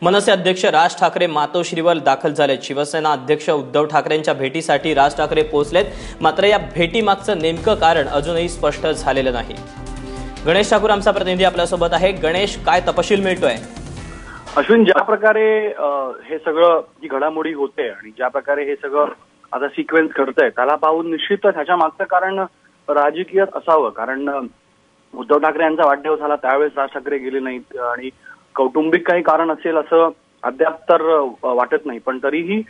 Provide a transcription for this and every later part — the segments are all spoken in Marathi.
मनसे अध्यक्ष राज ठाकरे मातोश्रीवर दाखल झालेत। शिवसेना अध्यक्ष उद्धव ठाकरेंच्या भेटीसाठी राज ठाकरे पोहोचलेत, मात्र या भेटीमागचं नेमकं कारण अजूनही स्पष्ट झालेलं नाही। गणेश ठाकूर आमचा प्रतिनिधी आपल्यासोबत आहे। गणेश, काय तपशील मिळतोय? अश्विन, ज्या प्रकारे हे सगळं जी घडामोडी होते आणि ज्या प्रकारे हे सगळं आता सिक्वेन्स घडतंय त्याला पाहून निश्चितच ह्याच्या मागचं कारण राजकीय असावं। कारण उद्धव ठाकरे यांचा वाढदिवस झाला त्यावेळेस राज ठाकरे गेले नाहीत आणि कौटुंबिक काही कारण असेल असं अद्याप तर वाटत नाही, पण तरीही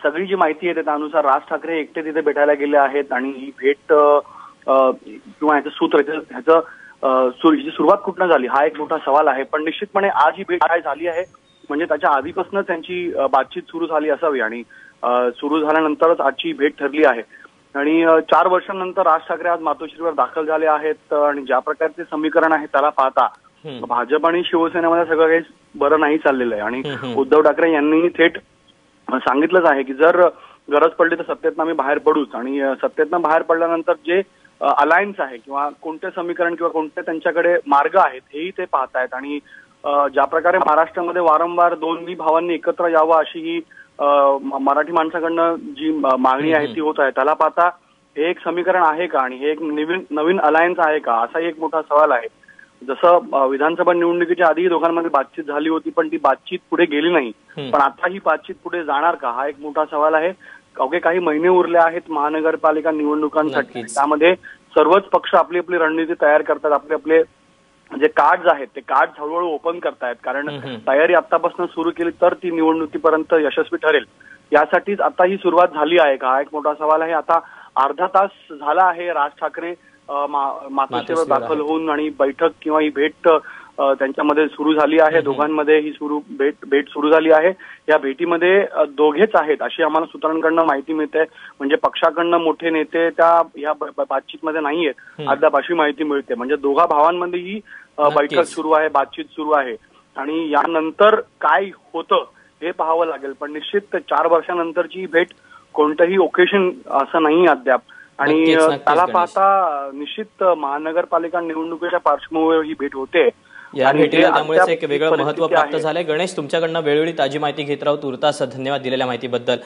सगळी जी माहिती येते त्यानुसार राज ठाकरे एकटे तिथे भेटायला गेले आहेत आणि ही भेट किंवा ह्याचं सूत्र ह्याची सुरुवात कुठनं झाली हा एक मोठा सवाल आहे। पण निश्चितपणे आज ही भेट काय झाली आहे म्हणजे त्याच्या आधीपासूनच त्यांची बातचीत सुरू झाली असावी आणि सुरू झाल्यानंतरच आजची भेट ठरली आहे। आणि 4 वर्षांनंतर राज ठाकरे आज मातोश्रीवर दाखल झाले आहेत आणि ज्या प्रकारचे समीकरण आहे त्याला पाहता भाजप आणि शिवसेनेमध्ये सगळं काही बरं नाही चाललेलं आहे आणि उद्धव ठाकरे यांनीही थेट सांगितलंच आहे की जर गरज पडली तर सत्तेतनं आम्ही बाहेर पडूच आणि सत्तेतनं बाहेर पडल्यानंतर जे अलायन्स आहे किंवा कोणते समीकरण किंवा कोणते त्यांच्याकडे मार्ग आहेत हेही ते पाहतायत। आणि ज्या प्रकारे महाराष्ट्रामध्ये वारंवार दोन्ही भावांनी एकत्र यावं अशी ही मराठी माणसाकडनं जी मागणी आहे ती होत आहे, त्याला पाहता हे एक समीकरण आहे का आणि हे एक नवीन अलायन्स आहे का असाही एक मोठा सवाल आहे। जसं विधानसभा निवडणुकीच्या आधी दोघांमध्ये बातचीत झाली होती पण ती बातचीत पुढे गेली नाही, पण आता ही बातचीत पुढे जाणार का हा एक मोठा सवाल आहे। अवघे काही महिने उरले आहेत महानगरपालिका निवडणुकांसाठी, त्यामध्ये सर्वच पक्ष आपली आपली रणनीती तयार करतात, आपले आपले जे कार्ड्स आहेत ते कार्ड हळूहळू ओपन करतायत, कारण तयारी आतापासून सुरू केली तर ती निवडणुकीपर्यंत यशस्वी ठरेल। यासाठीच आता ही सुरुवात झाली आहे का हा एक मोठा सवाल आहे। आता अर्धा तास झाला आहे राज ठाकरे मातोश्रीवर दाखल होऊन आणि बैठक किंवा ही भेट त्यांच्यामध्ये सुरू झाली आहे, दोघांमध्ये ही भेट सुरू झाली आहे। या भेटीमध्ये दोघेच आहेत अशी आम्हाला सूत्रांकडनं माहिती मिळते, म्हणजे पक्षाकडनं मोठे नेते या बातचीतमध्ये नाहीयेत अद्याप अशी माहिती मिळते। म्हणजे दोघा भावांमध्ये ही बैठक सुरू आहे, बातचीत सुरू आहे आणि यानंतर काय होतं हे पाहावं लागेल। पण निश्चित 4 वर्षानंतरची भेट कोणतंही ओकेशन असं नाही अद्याप आणि त्याला पाहता निश्चित महानगरपालिका निवडणुकीच्या पार्श्वभूमीवर ही भेट होते या भेटीला, त्यामुळेच एक वेगळं महत्त्व प्राप्त झालंय। गणेश, तुमच्याकडनं वेळोवेळी ताजी माहिती घेत राहू। तुर्तास धन्यवाद दिलेल्या माहितीबद्दल।